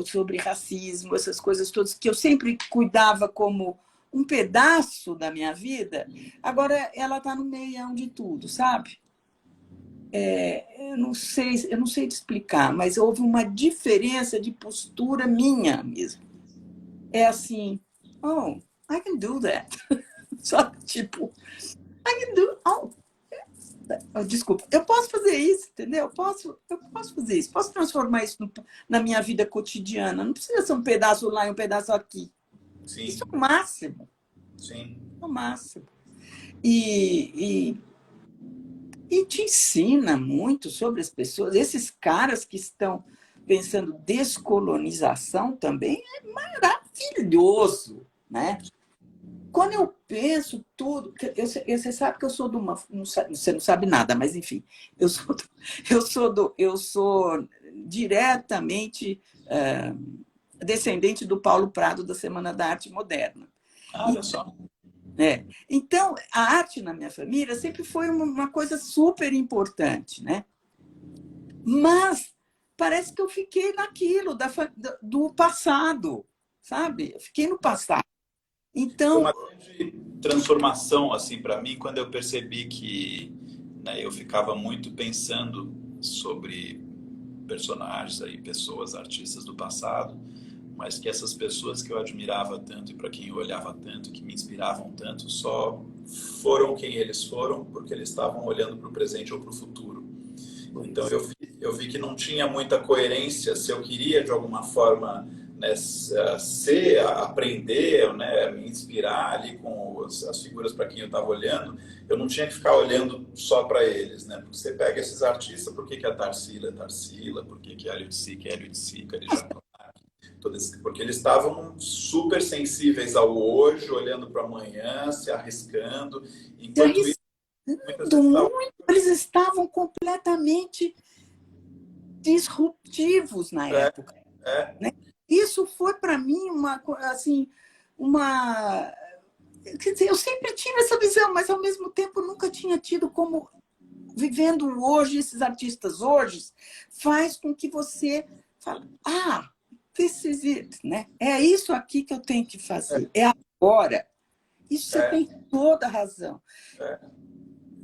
sobre racismo, essas coisas todas, que eu sempre cuidava como um pedaço da minha vida, agora ela está no meião de tudo, sabe? Eu não sei te explicar, mas houve uma diferença de postura minha mesmo. É assim, oh, I can do that. Só tipo, I can do, oh, desculpa, eu posso fazer isso, entendeu? Eu posso fazer isso, posso transformar isso na minha vida cotidiana. Não precisa ser um pedaço lá e um pedaço aqui. Isso Sim, é o máximo. sim. É o máximo. E, e te ensina muito sobre as pessoas. Esses caras que estão pensando descolonização também é maravilhoso, né? Quando eu penso tudo, você sabe que eu sou de uma, você não sabe nada, mas enfim, eu sou diretamente descendente do Paulo Prado da Semana da Arte Moderna. Ah, olha só. Então, a arte na minha família sempre foi uma coisa super importante, né? Mas parece que eu fiquei naquilo do passado, sabe? Eu fiquei no passado. Foi Então, uma grande transformação assim para mim quando eu percebi que, né, eu ficava muito pensando sobre personagens aí, pessoas, artistas do passado, mas que essas pessoas que eu admirava tanto e para quem eu olhava tanto, que me inspiravam tanto, só foram quem eles foram porque eles estavam olhando para o presente ou para o futuro. Então eu vi que não tinha muita coerência se eu queria de alguma forma, né, ser, aprender, né, me inspirar ali com as figuras para quem eu estava olhando, eu não tinha que ficar olhando só para eles, né? Porque você pega esses artistas, por que que a Tarsila é Tarsila, por que que a Hélio de Sica é Hélio de Sica, ele já porque eles estavam super sensíveis ao hoje, olhando para amanhã, se arriscando, enquanto isso, muitas vezes estavam... eles estavam completamente disruptivos na época. Né? Isso foi para mim uma. Quer dizer, eu sempre tive essa visão, mas ao mesmo tempo nunca tinha tido como, vivendo hoje, esses artistas hoje, faz com que você fale, this is it, né? É isso aqui que eu tenho que fazer, é agora. Isso você tem toda a razão.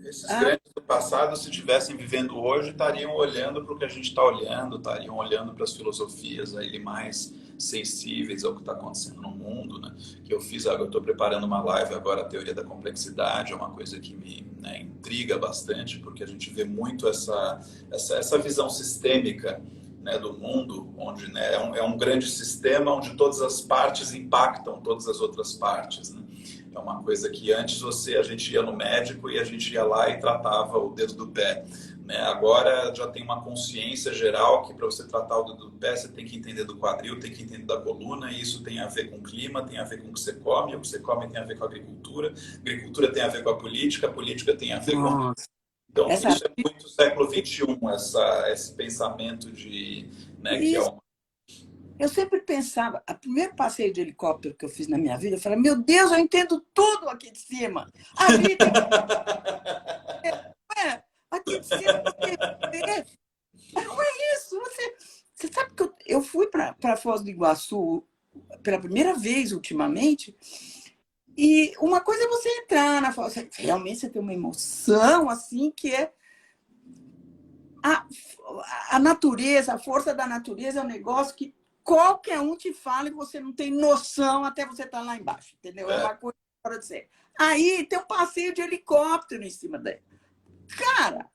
Esses grandes do passado, se estivessem vivendo hoje, estariam olhando para o que a gente está olhando, estariam olhando para as filosofias aí mais sensíveis ao que está acontecendo no mundo, né? Que eu estou preparando uma live agora, a teoria da complexidade, é uma coisa que me, né, intriga bastante, porque a gente vê muito essa visão sistêmica, né, do mundo, onde, né, é um grande sistema onde todas as partes impactam todas as outras partes, né? É uma coisa que antes a gente ia no médico e a gente ia lá e tratava o dedo do pé, né? Agora já tem uma consciência geral que para você tratar o dedo do pé você tem que entender do quadril, tem que entender da coluna, e isso tem a ver com o clima, tem a ver com o que você come tem a ver com a agricultura tem a ver com a política tem a ver com... Então, isso é muito século XXI, esse pensamento de... Né, que é Eu sempre pensava, o primeiro passeio de helicóptero que eu fiz na minha vida, eu falei, meu Deus, eu entendo tudo aqui de cima. Ali tem... aqui de cima você vê. Como é isso? Você sabe que eu fui para Foz do Iguaçu pela primeira vez ultimamente, e uma coisa é você entrar na Foz, realmente você tem uma emoção assim, que é a natureza, a força da natureza é um negócio que qualquer um te fala e você não tem noção até você estar lá embaixo, entendeu? É uma coisa fora de série. Aí tem um passeio de helicóptero em cima dele. Cara,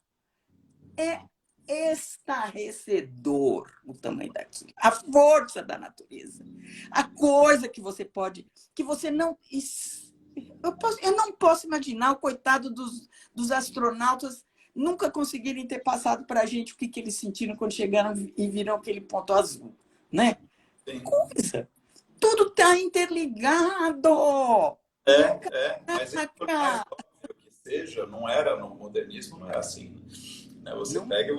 é estarrecedor o tamanho daquilo. A força da natureza. A coisa que você pode... que você não... Eu não posso imaginar o coitado dos astronautas nunca conseguirem ter passado para a gente o que eles sentiram quando chegaram e viram aquele ponto azul. Né? Coisa. Tudo está interligado. Mas por mais óbvio que seja, não era no modernismo, não é assim. Né? Você pega,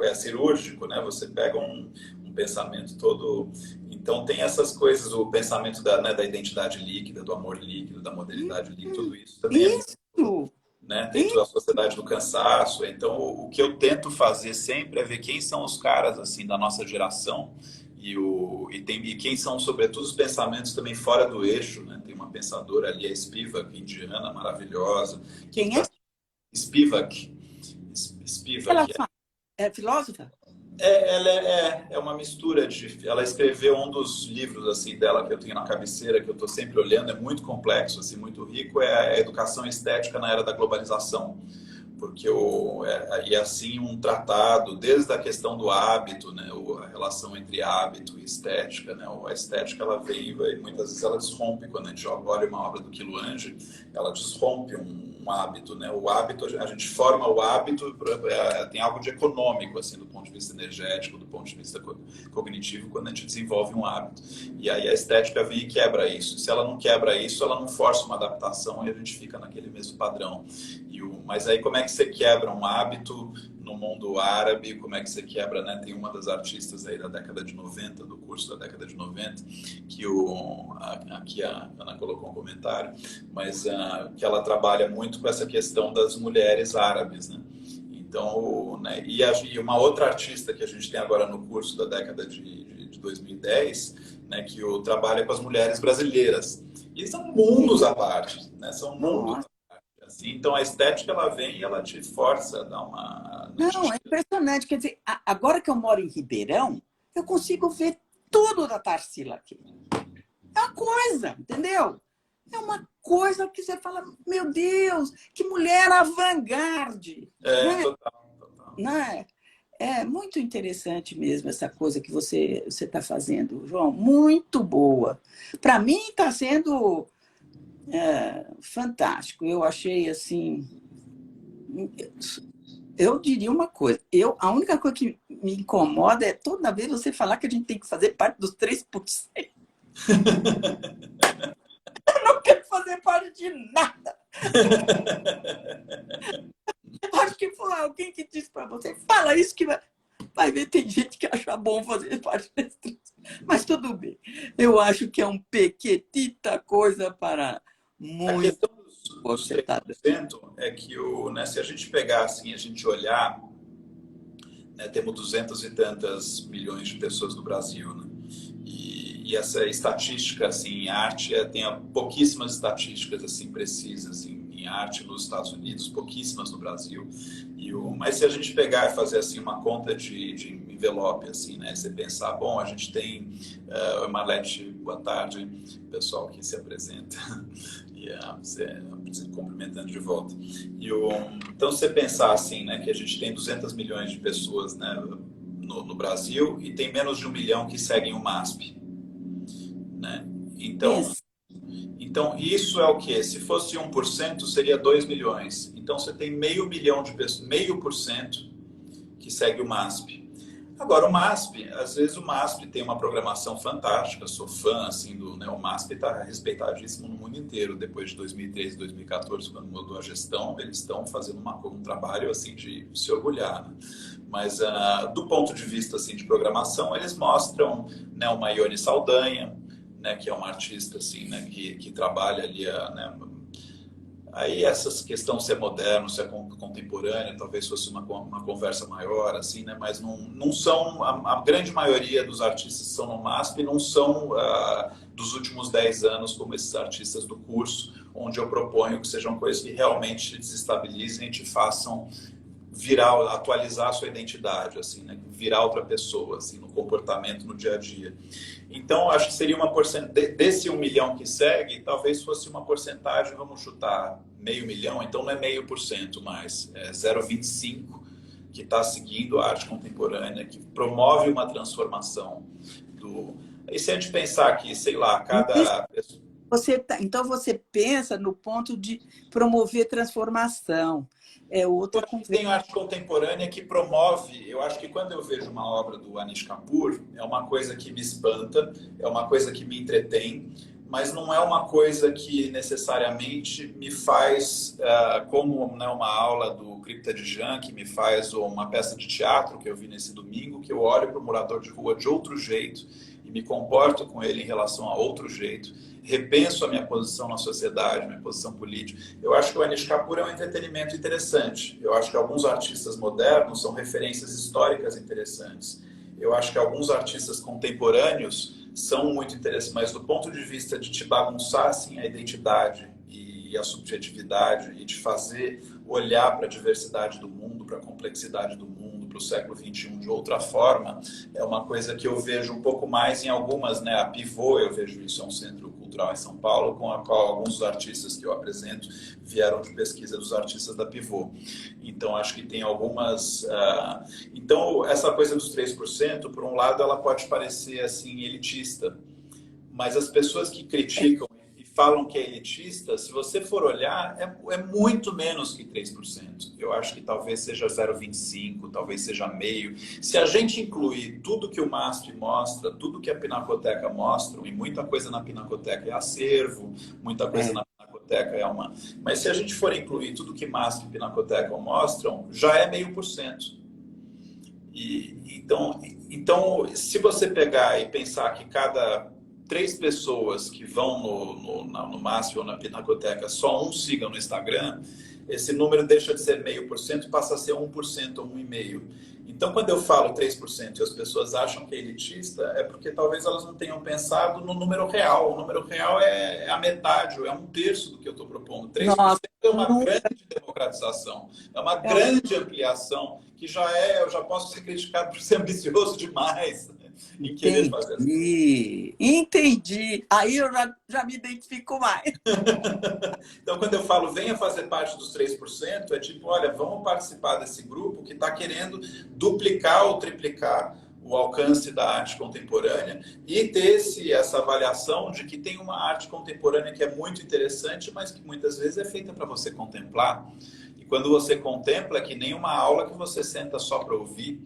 é cirúrgico, né? Você pega um pensamento todo... Então tem essas coisas, o pensamento da identidade líquida, do amor líquido, da modernidade líquida, tudo isso também né? Tem toda a sociedade do cansaço. Então o que eu tento fazer sempre é ver quem são os caras assim da nossa geração e quem são, sobretudo, os pensamentos também fora do eixo, né? Tem uma pensadora ali, a Spivak, indiana, maravilhosa. Quem é? Spivak. Ela é filósofa? Ela é uma mistura de... Ela escreveu um dos livros assim dela que eu tenho na cabeceira, que eu estou sempre olhando, é muito complexo, assim, muito rico, é a Educação Estética na Era da Globalização. Porque é assim um tratado, desde a questão do hábito, né, a relação entre hábito e estética, né, a estética ela vem e muitas vezes ela desrompe, quando a gente olha uma obra do Quiluange, ela desrompe um hábito, né, o hábito, a gente forma o hábito, tem algo de econômico, assim, do ponto de vista energético, do ponto de vista cognitivo, quando a gente desenvolve um hábito. E aí a estética vem e quebra isso. Se ela não quebra isso, ela não força uma adaptação e a gente fica naquele mesmo padrão. Mas aí como é que você quebra um hábito no mundo árabe? Como é que você quebra, né? Tem uma das artistas aí da década de 90, do curso da década de 90, que aqui a Ana colocou um comentário, mas que ela trabalha muito com essa questão das mulheres árabes, né? Então, né? E uma outra artista que a gente tem agora no curso da década de 2010, né? Que trabalha com as mulheres brasileiras. E são mundos à parte, né? São mundos. Assim, então a estética ela vem e ela te força a dar uma... Não, é impressionante. Quer dizer, agora que eu moro em Ribeirão, eu consigo ver tudo da Tarsila aqui. É uma coisa, entendeu? É uma coisa que você fala, meu Deus, que mulher avant-garde. Né? Total. Né? É muito interessante mesmo essa coisa que você está fazendo, João. Muito boa. Para mim está sendo... fantástico. Eu achei assim... Eu diria uma coisa. A única coisa que me incomoda é toda vez você falar que a gente tem que fazer parte dos 3%. Eu não quero fazer parte de nada. Acho que foi alguém que disse para você, fala isso que vai... Vai ver, tem gente que acha bom fazer parte desse troço. Mas tudo bem. Eu acho que é um pequetita coisa para A muito questão dos consertada. 3% é que né, se a gente pegar assim, a gente olhar, né, temos 200 e tantas milhões de pessoas no Brasil, né? E essa estatística assim, em arte tem pouquíssimas estatísticas assim, precisas em arte nos Estados Unidos, pouquíssimas no Brasil. Mas se a gente pegar e fazer assim, uma conta de envelope, assim, né? Você pensar, bom, a gente tem Marlete, boa tarde, pessoal que se apresenta. Você cumprimentando de volta. Então, se você pensar assim, né, que a gente tem 200 milhões de pessoas, né, no Brasil e tem menos de 1 milhão que seguem o MASP, né? Então, isso é o quê? Se fosse 1%, seria 2 milhões. Então, você tem meio milhão de pessoas, 0,5% que segue o MASP. Agora, o MASP, às vezes o MASP tem uma programação fantástica, sou fã, assim, né, o MASP está respeitadíssimo no mundo inteiro, depois de 2013, 2014, quando mudou a gestão, eles estão fazendo um trabalho, assim, de se orgulhar, né? Mas, do ponto de vista, assim, de programação, eles mostram, né, uma Ione Saldanha, né, que é uma artista, assim, né, que trabalha ali, né, aí essas questões ser moderno, ser contemporâneo, talvez fosse uma conversa maior, assim, né? Mas não são, a grande maioria dos artistas que são no MASP não são dos últimos 10 anos, como esses artistas do curso, onde eu proponho que sejam coisas que realmente te desestabilizem e te façam atualizar a sua identidade, assim, né? Virar outra pessoa, assim, no comportamento, no dia a dia. Então, acho que seria uma porcentagem, desse 1 milhão que segue, talvez fosse uma porcentagem, vamos chutar, 0,5 milhão, então não é 0,5% mais, é 0,25% que está seguindo a arte contemporânea, que promove uma transformação. E se a gente pensar que, sei lá, cada... Então, você pensa no ponto de promover transformação. É outra conversa. Tem arte contemporânea que promove, eu acho que quando eu vejo uma obra do Anish Kapoor, é uma coisa que me espanta, é uma coisa que me entretém, mas não é uma coisa que necessariamente me faz, como, né, uma aula do Cripta de Jean, que me faz, ou uma peça de teatro que eu vi nesse domingo, que eu olho para o morador de rua de outro jeito e me comporto com ele em relação a outro jeito, repenso a minha posição na sociedade, minha posição política. Eu acho que o Anish Kapoor é um entretenimento interessante. Eu acho que alguns artistas modernos são referências históricas interessantes. Eu acho que alguns artistas contemporâneos são muito interessantes, mas do ponto de vista de te bagunçar assim, a identidade e a subjetividade e de fazer olhar para a diversidade do mundo, para a complexidade do mundo, para o século XXI de outra forma, é uma coisa que eu vejo um pouco mais em algumas, né? A Pivô, eu vejo isso, é um centro cultural em São Paulo, com a qual alguns dos artistas que eu apresento vieram de pesquisa dos artistas da Pivô. Então, acho que tem algumas... Então, essa coisa dos 3%, por um lado, ela pode parecer assim elitista, mas as pessoas que criticam falam que é elitista, se você for olhar, é muito menos que 3%. Eu acho que talvez seja 0,25%, talvez seja meio. Se a gente incluir tudo que o MASP mostra, tudo que a Pinacoteca mostra, e muita coisa na Pinacoteca é acervo, muita coisa na Pinacoteca é uma... Mas se a gente for incluir tudo que MASP e Pinacoteca mostram, já é 0,5%. Então, se você pegar e pensar que cada 3 pessoas que vão no MASP ou na Pinacoteca, só um siga no Instagram, esse número deixa de ser 0,5% e passa a ser 1% ou 1,5%. Então, quando eu falo 3% e as pessoas acham que é elitista, é porque talvez elas não tenham pensado no número real. O número real é a metade, ou é 1/3 do que eu estou propondo. 3% Nossa, é uma grande democratização, é uma grande ampliação, que eu já posso ser criticado por ser ambicioso demais. E querer fazer assim. Entendi. Aí eu já me identifico mais. Então, quando eu falo venha fazer parte dos 3%, é tipo, olha, vamos participar desse grupo que está querendo duplicar ou triplicar o alcance da arte contemporânea e ter essa avaliação de que tem uma arte contemporânea que é muito interessante, mas que muitas vezes é feita para você contemplar. E quando você contempla, é que nem uma aula que você senta só para ouvir.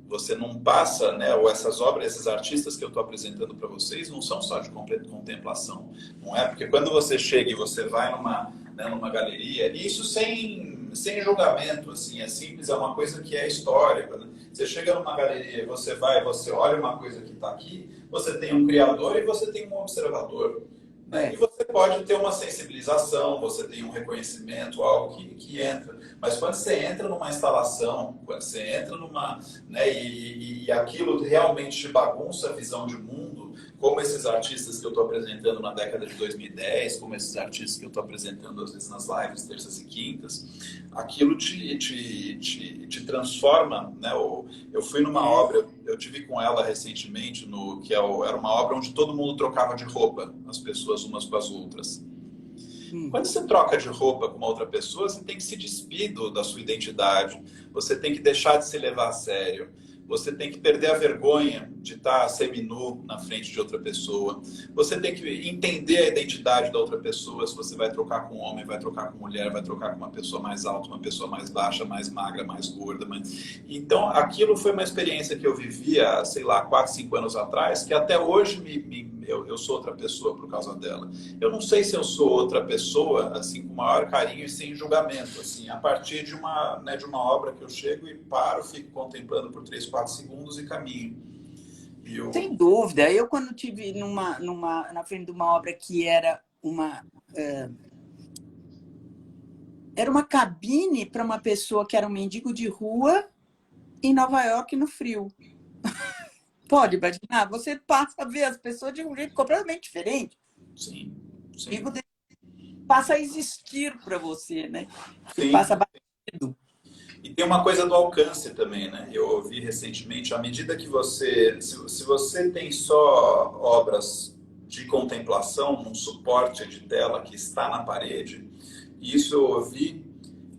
Você não passa, né? Ou essas obras, esses artistas que eu estou apresentando para vocês, não são só de contemplação. Não é? Porque quando você chega e você vai numa galeria, isso sem sem julgamento, assim, é simples, é uma coisa que é histórica, né? Você chega numa galeria, você vai, você olha uma coisa que está aqui, você tem um criador e você tem um observador. Né? E você pode ter uma sensibilização, você tem um reconhecimento, algo que entra. Mas quando você entra numa instalação, quando você entra numa... Né, e aquilo realmente te bagunça a visão de mundo, como esses artistas que eu estou apresentando na década de 2010, como esses artistas que eu estou apresentando às vezes nas lives, terças e quintas, aquilo te transforma. Né? Eu fui numa obra, eu tive com ela recentemente, era uma obra onde todo mundo trocava de roupa, as pessoas umas com as outras. Quando você troca de roupa com uma outra pessoa, você tem que se despir da sua identidade, você tem que deixar de se levar a sério, você tem que perder a vergonha de estar seminu na frente de outra pessoa, você tem que entender a identidade da outra pessoa, se você vai trocar com homem, vai trocar com mulher, vai trocar com uma pessoa mais alta, uma pessoa mais baixa, mais magra, mais gorda. Então, aquilo foi uma experiência que eu vivia, sei lá, 4, 5 anos atrás, que até hoje eu sou outra pessoa por causa dela. Eu não sei se eu sou outra pessoa, assim, com maior carinho e sem julgamento, assim, a partir de uma obra que eu chego e paro, fico contemplando por 3, 4 segundos e caminho. Sem dúvida. Eu, quando estive na frente de uma obra que era uma cabine para uma pessoa que era um mendigo de rua em Nova York, no frio. Pode imaginar? Você passa a ver as pessoas de um jeito completamente diferente. Sim, sim. Passa a existir para você, né? Sim. Passa batido. E tem uma coisa do alcance também, né? Eu ouvi recentemente, à medida que se você tem só obras de contemplação, um suporte de tela que está na parede, e isso eu ouvi,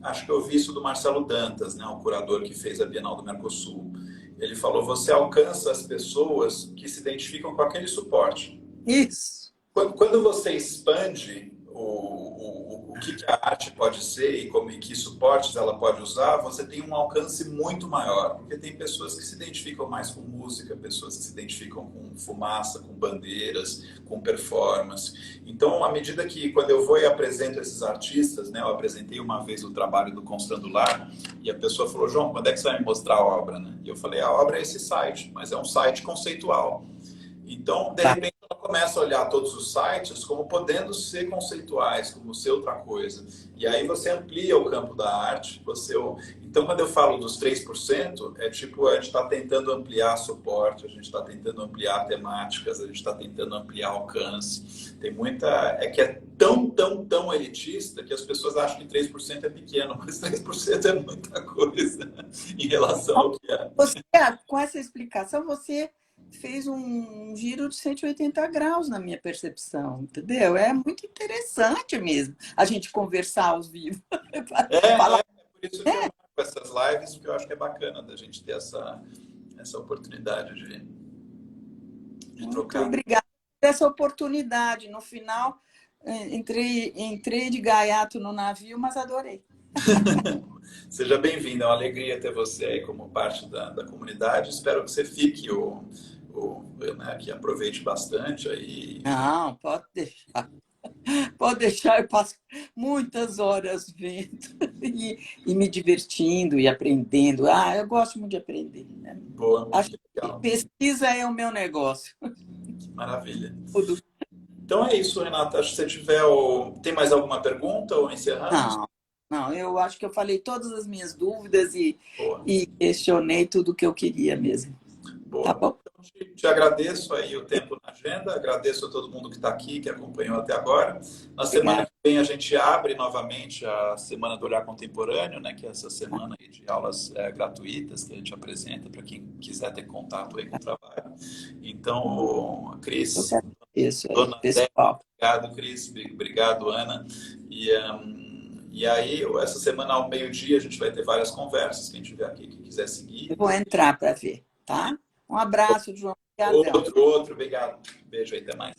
acho que eu ouvi isso do Marcelo Dantas, né? O curador que fez a Bienal do Mercosul. Ele falou, você alcança as pessoas que se identificam com aquele suporte. Isso. Quando você expande o que a arte pode ser e que suportes ela pode usar, você tem um alcance muito maior. Porque tem pessoas que se identificam mais com música, pessoas que se identificam com fumaça, com bandeiras, com performance. Então, à medida que, quando eu vou e apresento esses artistas, né, eu apresentei uma vez o trabalho do Construindo Lar, e a pessoa falou, João, quando é que você vai me mostrar a obra? Né? E eu falei, a obra é esse site, mas é um site conceitual. Então, de repente, ela começa a olhar todos os sites como podendo ser conceituais, como ser outra coisa. E aí você amplia o campo da arte. Então, quando eu falo dos 3%, é tipo, a gente está tentando ampliar suporte, a gente está tentando ampliar temáticas, a gente está tentando ampliar alcance. Tem muita... É que é tão elitista que as pessoas acham que 3% é pequeno, mas 3% é muita coisa em relação ao que é. Com essa explicação, você fez um giro de 180 graus na minha percepção, entendeu? É muito interessante mesmo a gente conversar aos vivos. Por isso que eu marco essas lives, porque eu acho que é bacana da gente ter essa oportunidade de trocar. Muito obrigada por essa oportunidade. No final, entrei de gaiato no navio, mas adorei. Seja bem-vindo, é uma alegria ter você aí como parte da comunidade. Espero que você fique né, que aproveite bastante aí. Não, pode deixar. Pode deixar, eu passo muitas horas vendo e me divertindo e aprendendo. Eu gosto muito de aprender. Né? Boa, acho que legal. Pesquisa é o meu negócio. Maravilha. Tudo. Então é isso, Renata. Acho que se tiver tem mais alguma pergunta ou encerramos? Não, eu acho que eu falei todas as minhas dúvidas e questionei tudo o que eu queria mesmo. Boa. Tá bom? Então, te agradeço aí o tempo na agenda, agradeço a todo mundo que está aqui, que acompanhou até agora. Na semana que vem a gente abre novamente a Semana do Olhar Contemporâneo, né, que é essa semana aí de aulas gratuitas que a gente apresenta para quem quiser ter contato aí com o trabalho. Então, Cris, Dona pessoal. Obrigado, Cris, obrigado, Ana. E aí, essa semana ao meio-dia a gente vai ter várias conversas, quem estiver aqui que quiser seguir. Eu vou entrar para ver, tá? Um abraço, João. Outro, obrigado. Beijo aí, até mais.